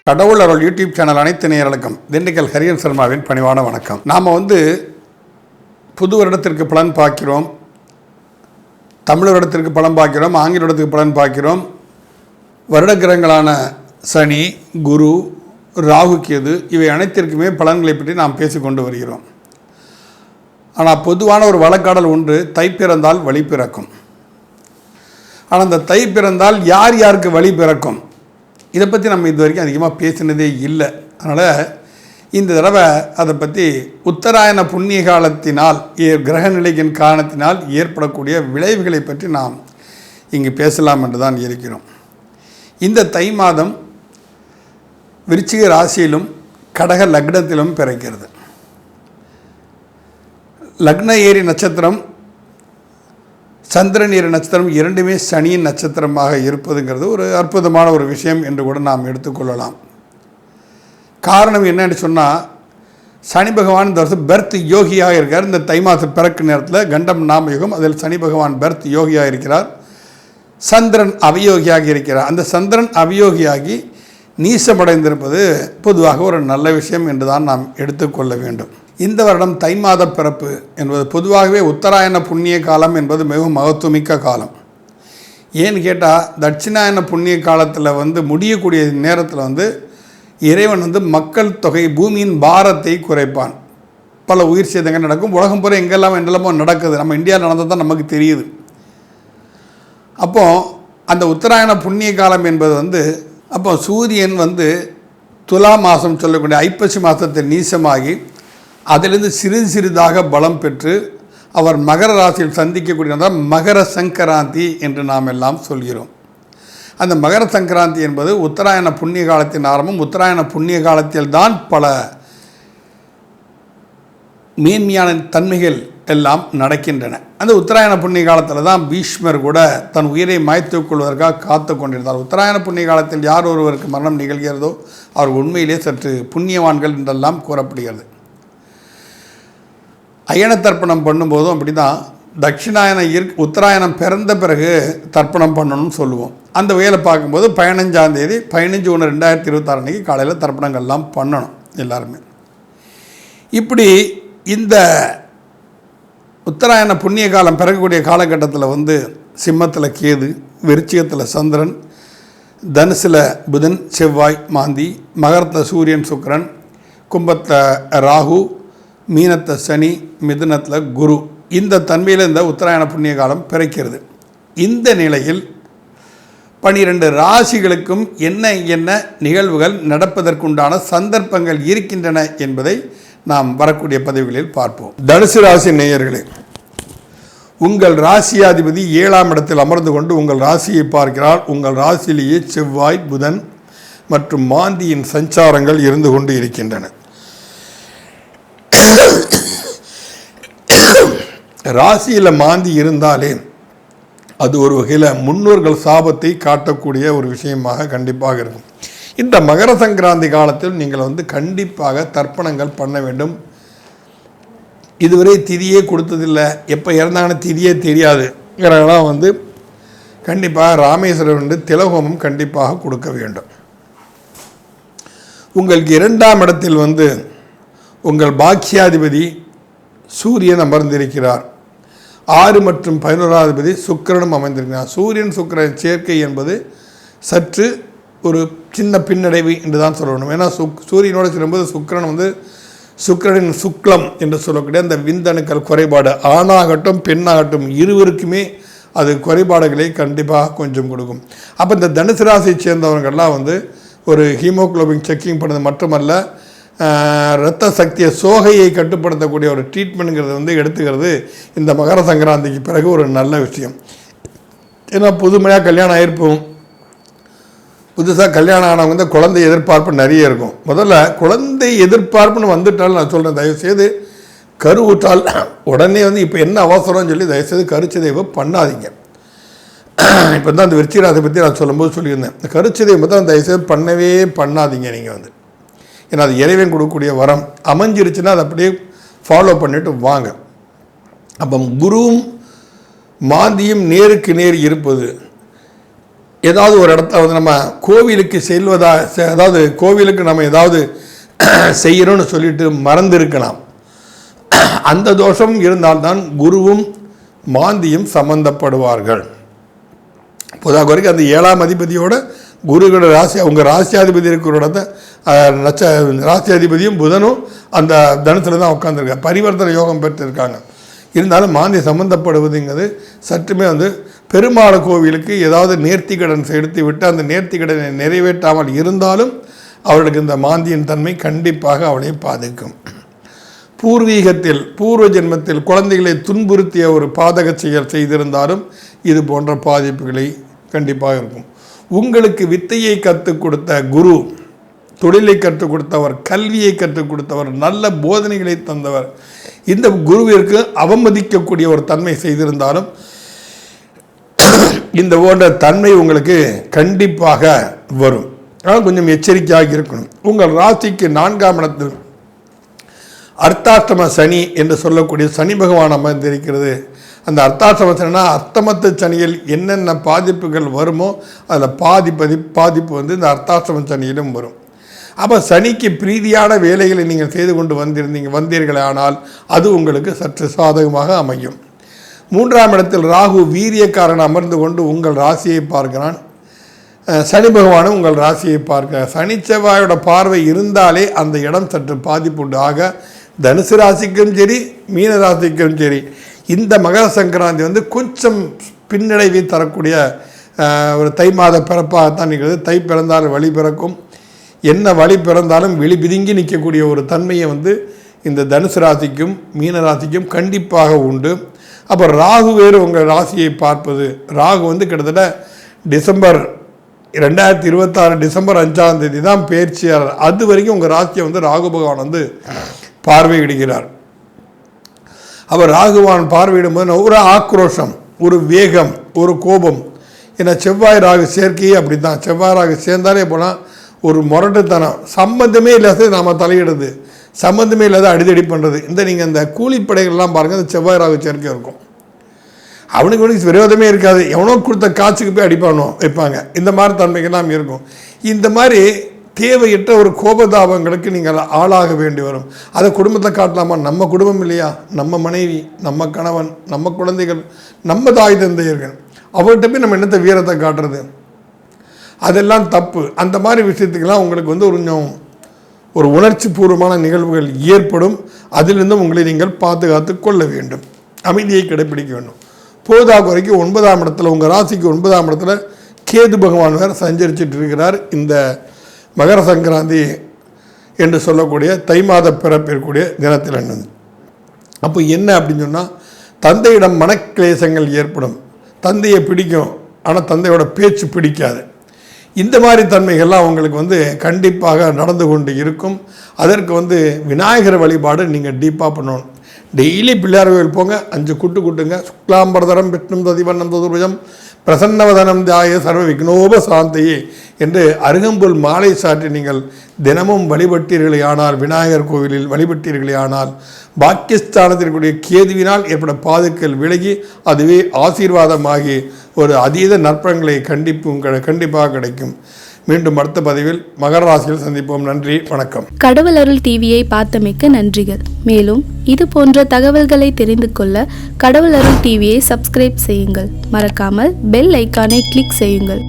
கடவுள் அருள் YouTube channel அனைத்து நேயர்களுக்கும் திண்டுக்கல் ஹரியன் சர்மாவின் பணிவான வணக்கம். நாம் புது வருடத்திற்கு பலன் பார்க்கிறோம், தமிழ் வருடத்திற்கு பலன் பார்க்கிறோம், ஆங்கில வருடத்திற்கு பலன் பார்க்கிறோம். வருட கிரகங்களான சனி, குரு, ராகு, கேது இவை அனைத்திற்குமே பலன்களை பற்றி நாம் பேசிக்கொண்டு வருகிறோம். ஆனால் பொதுவான ஒரு வழக்காடல் ஒன்று, தை பிறந்தால் வழி பிறக்கும். ஆனால் அந்த தை பிறந்தால் யார் யாருக்கு வழி பிறக்கும், இதை பற்றி நம்ம இது வரைக்கும் அதிகமாக பேசினதே இல்லை. அதனால் இந்த தடவை அதை பற்றி உத்தராயண புண்ணிய காலத்தினால் கிரக நிலையின் காரணத்தினால் ஏற்படக்கூடிய விளைவுகளை பற்றி நாம் இங்கு பேசலாம் என்று தான் இருக்கிறோம். இந்த தை மாதம் விருச்சிக ராசியிலும் கடக லக்னத்திலும் பிறக்கிறது. லக்ன ஏரி நட்சத்திரம், சந்திரன் ஏரி நட்சத்திரம் இரண்டுமே சனியின் நட்சத்திரமாக இருப்பதுங்கிறது ஒரு அற்புதமான ஒரு விஷயம் என்று கூட நாம் எடுத்துக்கொள்ளலாம். காரணம் என்னன்னு சொன்னால், சனி பகவான் இந்த வருஷம் பெர்த் யோகியாக இருக்கார். இந்த தை மாதம் பிறக்க நேரத்தில் கண்டம் நாம யுகம், அதில் சனி பகவான் பெர்த் யோகியாக இருக்கிறார். சந்திரன் அவயோகியாக இருக்கிறார். அந்த சந்திரன் அவயோகியாகி நீசமடைந்திருப்பது பொதுவாக ஒரு நல்ல விஷயம் என்று தான் நாம் எடுத்துக்கொள்ள வேண்டும். இந்த வருடம் தை மாத பிறப்பு என்பது பொதுவாகவே உத்தராயண புண்ணிய காலம் என்பது மிகவும் மகத்துவமிக்க காலம். ஏன்னு கேட்டால், தட்சிணாயன புண்ணிய காலத்தில் முடியக்கூடிய நேரத்தில் இறைவன் மக்கள் தொகை, பூமியின் பாரத்தை குறைப்பான். பல உயிர் சேதங்கள் நடக்கும். உலகம் பூரா எங்கெல்லாம் என்னெல்லாமோ நடக்குது. நம்ம இந்தியாவில் நடந்தது தான் நமக்கு தெரியுது. அப்போது அந்த உத்தராயண புண்ணிய காலம் என்பது அப்போ சூரியன் துலா மாதம் சொல்லக்கூடிய ஐப்பசி மாதத்தில் நீசமாகி அதிலிருந்து சிறிது சிறிதாக பலம் பெற்று அவர் மகர ராசியில் சந்திக்கக்கூடியதான் மகர சங்கராந்தி என்று நாம் எல்லாம் சொல்கிறோம். அந்த மகர சங்கராந்தி என்பது உத்தராயண புண்ணிய காலத்தின் ஆரம்பம். உத்தராயண புண்ணிய காலத்தில் தான் பல மேன்மையான தன்மைகள் எல்லாம் நடக்கின்றன. அந்த உத்தராயண புண்ணிய காலத்தில் தான் பீஷ்மர் கூட தன் உயிரை மாய்த்துக் கொள்வதற்காக காத்து கொண்டிருந்தார். உத்தராயண புண்ணிய காலத்தில் யார் ஒருவருக்கு மரணம் நிகழ்கிறதோ அவர் உண்மையிலே சற்று புண்ணியவான்கள் என்றெல்லாம் கூறப்படுகிறது. அயன தர்ப்பணம் பண்ணும்போதும் அப்படி தான். தட்சிணாயன உத்தராயணம் பிறந்த பிறகு தர்ப்பணம் பண்ணணும்னு சொல்லுவோம். அந்த வகையில் பார்க்கும்போது 15ஆம் தேதி 15/1/2026 அன்றைக்கி காலையில் தர்ப்பணங்கள்லாம் பண்ணணும் எல்லாருமே. இப்படி இந்த உத்தராயண புண்ணிய காலம் பிறக்கக்கூடிய காலகட்டத்தில் சிம்மத்தில் கேது, விருச்சிகத்தில் சந்திரன், தனுசில் புதன், செவ்வாய், மாந்தி, மகரத்தில் சூரியன், சுக்கிரன், கும்பத்தில் ராகு, மீனத்தை சனி, மிதுனத்தில் குரு, இந்த தன்மையில் இந்த உத்தராயண புண்ணிய காலம் பிறக்கிறது. இந்த நிலையில் 12 ராசிகளுக்கும் என்ன என்ன நிகழ்வுகள் நடப்பதற்குண்டான சந்தர்ப்பங்கள் இருக்கின்றன என்பதை நாம் வரக்கூடிய பதிவுகளில் பார்ப்போம். தனுசு ராசி நேயர்களே, உங்கள் ராசியாதிபதி 7ஆம் இடத்தில் அமர்ந்து கொண்டு உங்கள் ராசியை பார்க்கிறார். உங்கள் ராசியிலேயே செவ்வாய், புதன் மற்றும் மாந்தியின் சஞ்சாரங்கள் இருந்து கொண்டு இருக்கின்றன. ராசியில் மாந்தி இருந்தாலே அது ஒரு வகையில் முன்னோர்கள் சாபத்தை காட்டக்கூடிய ஒரு விஷயமாக கண்டிப்பாக இருக்கும். இந்த மகர சங்கராந்தி காலத்தில் நீங்கள் கண்டிப்பாக தர்ப்பணங்கள் பண்ண வேண்டும். இதுவரை திதியே கொடுத்ததில்லை, எப்போ இறந்தாங்கன்னு திதியே தெரியாதுங்கிறதெல்லாம் கண்டிப்பாக ராமேஸ்வரர் திலகோமம் கண்டிப்பாக கொடுக்க வேண்டும். உங்களுக்கு 2ஆம் இடத்தில் உங்கள் பாக்கியாதிபதி சூரியன் அமர்ந்திருக்கிறார். 6 மற்றும் 11ஆம் அதிபதி சுக்கிரனும் அமைந்திருக்கிறார். சூரியன் சுக்கிரன் சேர்க்கை என்பது சற்று ஒரு சின்ன பின்னடைவு என்று தான் சொல்லணும். ஏன்னா சூரியனோடு சேரும்போது சுக்கிரன் சுக்கிரனின் சுக்லம் என்று சொல்லக்கூடிய அந்த விந்தணுக்கள் குறைபாடு, ஆணாகட்டும் பெண்ணாகட்டும் இருவருக்குமே அது குறைபாடுகளை கண்டிப்பாக கொஞ்சம் கொடுக்கும். அப்போ இந்த தனுசு ராசியை சேர்ந்தவர்கள்லாம் ஒரு ஹீமோக்ளோபின் செக்கிங் பண்ணது மட்டுமல்ல, இரத்த சக்தியை சோகையை கட்டுப்படுத்தக்கூடிய ஒரு ட்ரீட்மெண்ட்ங்கிறது எடுத்துக்கிறது இந்த மகர சங்கராந்திக்கு பிறகு ஒரு நல்ல விஷயம். ஏன்னா புதுமையாக கல்யாணம் ஆகிருப்போம். புதுசாக கல்யாணம் ஆனவங்க குழந்தை எதிர்பார்ப்பு நிறைய இருக்கும். முதல்ல குழந்தை எதிர்பார்ப்புன்னு வந்துட்டாலும் நான் சொல்கிறேன், தயவுசெய்து கருவுற்றால் உடனே இப்போ என்ன அவசரம்னு சொல்லி தயவுசெய்து கருச்சிதைவை பண்ணாதீங்க. இப்போ தான் அந்த விருச்சிகராசியை பற்றி நான் சொல்லும்போது சொல்லியிருந்தேன், இந்த கருச்சிதைவை தான் தயவுசெய்து பண்ணவே பண்ணாதீங்க. நீங்கள் ஏன்னா அது இறைவன் கொடுக்கக்கூடிய வரம். அமைஞ்சிருச்சுன்னா அதை அப்படியே ஃபாலோ பண்ணிவிட்டு வாங்க. அப்போ குருவும் மாந்தியும் நேருக்கு நேர் இருப்பது ஏதாவது ஒரு இடத்துல வந்து நம்ம கோவிலுக்கு செல்வதா, அதாவது கோவிலுக்கு நம்ம ஏதாவது செய்கிறோன்னு சொல்லிட்டு மறந்திருக்கலாம். அந்த தோஷம் இருந்தால்தான் குருவும் மாந்தியும் சம்பந்தப்படுவார்கள். பொதுவாக வரைக்கும் அந்த 7ஆம் அதிபதியோட குருவோட ராசி, அவங்க ராசியாதிபதி இருக்கிற இடத்த ராசியாதிபதியும் புதனும் அந்த தனுசில் தான் உட்காந்துருக்காங்க, பரிவர்த்தனை யோகம் பெற்றிருக்காங்க. இருந்தாலும் மாந்தி சம்பந்தப்படுவதுங்கிறது சற்றுமே வந்து பெருமாள் கோவிலுக்கு ஏதாவது நேர்த்திக்கடன் செலுத்தி விட்டு அந்த நேர்த்திக்கடனை நிறைவேற்றாமல் இருந்தாலும் அவர்களுக்கு இந்த மாந்தியின் தன்மை கண்டிப்பாக அவளை பாதிக்கும். பூர்வீகத்தில் பூர்வ ஜென்மத்தில் குழந்தைகளை துன்புறுத்திய ஒரு பாதக செயல் செய்திருந்தாலும் இது போன்ற பாதிப்புகளை கண்டிப்பாக இருக்கும். உங்களுக்கு வித்தையை கற்றுக் கொடுத்த குரு, தொழிலை கற்றுக் கொடுத்தவர், கல்வியை கற்றுக் கொடுத்தவர், நல்ல போதனைகளை தந்தவர், இந்த குருவிற்கு அவமதிக்கக்கூடிய ஒரு தன்மை செய்திருந்தாலும் இந்த போன்ற தன்மை உங்களுக்கு கண்டிப்பாக வரும். ஆனால் கொஞ்சம் எச்சரிக்கையாக இருக்கணும். உங்கள் ராசிக்கு 4ஆம் இடத்தில் அர்த்தாஷ்டம சனி என்று சொல்லக்கூடிய சனி பகவான் அமர்ந்திருக்கிறது. அந்த அர்த்தாஷ்டம சனினா அர்த்தமத்து சனியில் என்னென்ன பாதிப்புகள் வருமோ அதில் பாதிப்பு வந்து இந்த அர்த்தாஷ்டம சனியிலும் வரும். அப்போ சனிக்கு பிரீதியான வேலைகளை நீங்கள் செய்து கொண்டு வந்தீர்களே ஆனால் அது உங்களுக்கு சற்று சாதகமாக அமையும். 3ஆம் இடத்தில் ராகு வீரியக்காரன் அமர்ந்து கொண்டு உங்கள் ராசியை பார்க்கிறான். சனி பகவானும் உங்கள் ராசியை பார்க்க, சனி செவ்வாயோட பார்வை இருந்தாலே அந்த இடம் சற்று பாதிப்பு உண்டு. ஆக தனுசு ராசிக்கும் சரி, மீன ராசிக்கும் சரி, இந்த மகர சங்கராந்தி வந்து கொஞ்சம் பின்னடைவை தரக்கூடிய ஒரு தை மாத பிறப்பாகத்தான் நிகழ்து. தை பிறந்தால் வழி பிறக்கும், என்ன வழி பிறந்தாலும் வெளி பிதுங்கி நிற்கக்கூடிய ஒரு தன்மையை வந்து இந்த தனுசு ராசிக்கும் மீன ராசிக்கும் கண்டிப்பாக உண்டு. அப்போ ராகு வேறு உங்கள் ராசியை பார்ப்பது, ராகு வந்து கிட்டத்தட்ட டிசம்பர் 2026 டிசம்பர் 5ஆம் தேதி தான் பயிற்சியாளர். அது வரைக்கும் உங்கள் ராசியை வந்து ராகு பகவான் வந்து பார்வையிடுகிறார். அவர் ராகுவான் பார்வையிடும்போது ஒரு ஆக்ரோஷம், ஒரு வேகம், ஒரு கோபம். ஏன்னா செவ்வாய் ராகு சேர்க்கையே அப்படி தான். செவ்வாய் ராகு சேர்ந்தாலே போனால் ஒரு முரட்டுத்தனம், சம்பந்தமே இல்லாத நாம் தலையிடுது, சம்பந்தமே இல்லாத அடிதடி பண்ணுறது. நீங்கள் இந்த கூலிப்படைகள்லாம் பாருங்கள், இந்த செவ்வாய் ராகு சேர்க்கை இருக்கும். அவனுக்கு விரோதமே இருக்காது, எவனோ கொடுத்த காசுக்கு போய் அடிப்பானோ வைப்பாங்க. இந்த மாதிரி தன்மைகள்லாம் இருக்கும். இந்த மாதிரி தேவையற்ற ஒரு கோபதாபங்களுக்கு நீங்கள் ஆளாக வேண்டி வரும். அதை குடும்பத்தை காட்டலாமா? நம்ம குடும்பம் இல்லையா, நம்ம மனைவி, நம்ம கணவன், நம்ம குழந்தைகள், நம்ம தாய் தந்தையர்கள், அவர்கிட்ட போய் நம்ம என்னத்தை வீரத்தை காட்டுறது? அதெல்லாம் தப்பு. அந்த மாதிரி விஷயத்துக்கெல்லாம் உங்களுக்கு வந்து ஒரு உணர்ச்சி பூர்வமான நிகழ்வுகள் ஏற்படும். அதிலிருந்தும் உங்களை நீங்கள் பாதுகாத்து கொள்ள வேண்டும், அமைதியை கடைபிடிக்க வேண்டும். போதாக வரைக்கும் 9ஆம் இடத்துல, உங்கள் ராசிக்கு 9ஆம் இடத்துல கேது பகவான் வேறு சஞ்சரிச்சிட்டு இருக்கிறார். இந்த மகர சங்கராந்தி என்று சொல்லக்கூடிய தை மாத பிறப்பிற்கூடிய தினத்தில் என்னது. அப்போ என்ன அப்படின்னு சொன்னால், தந்தையிடம் மனக்கிளேசங்கள் ஏற்படும். தந்தையை பிடிக்கும், ஆனால் தந்தையோட பேச்சு பிடிக்காது. இந்த மாதிரி தன்மைகள்லாம் அவங்களுக்கு வந்து கண்டிப்பாக நடந்து கொண்டு இருக்கும். அதற்கு வந்து விநாயகர் வழிபாடு நீங்கள் டீப்பாக பண்ணணும். டெய்லி பிள்ளையார் கோயில் போங்க, 5 கூட்டுங்க. சுக்லாம்பரதரம் விஷ்ணும் ததிவண்ணம் ததுர்புஜம் பிரசன்னவதனம் தியாய சர்வ விக்னோப சாந்தையே என்று அருகம்புல் மாலை சாற்றி நீங்கள் தினமும் வழிபட்டீர்களே ஆனால், விநாயகர் கோவிலில் வழிபட்டீர்களே ஆனால், பாக்கியஸ்தானத்திற்குரிய கேதுவினால் ஏற்பட பாதுக்கள் விலகி அதுவே ஆசீர்வாதமாகி ஒரு அதீத நற்பலன்களை கண்டிப்பாக கிடைக்கும். மீண்டும் அடுத்த பதிவில் மகர ராசியில் சந்திப்போம். நன்றி, வணக்கம். கடவுள் அருள் டிவியை பார்த்தமைக்கு நன்றிகள். மேலும் இது போன்ற தகவல்களை தெரிந்து கொள்ள கடவுள் அருள் டிவியை சப்ஸ்கிரைப் செய்யுங்கள். மறக்காமல் பெல் ஐக்கானை கிளிக் செய்யுங்கள்.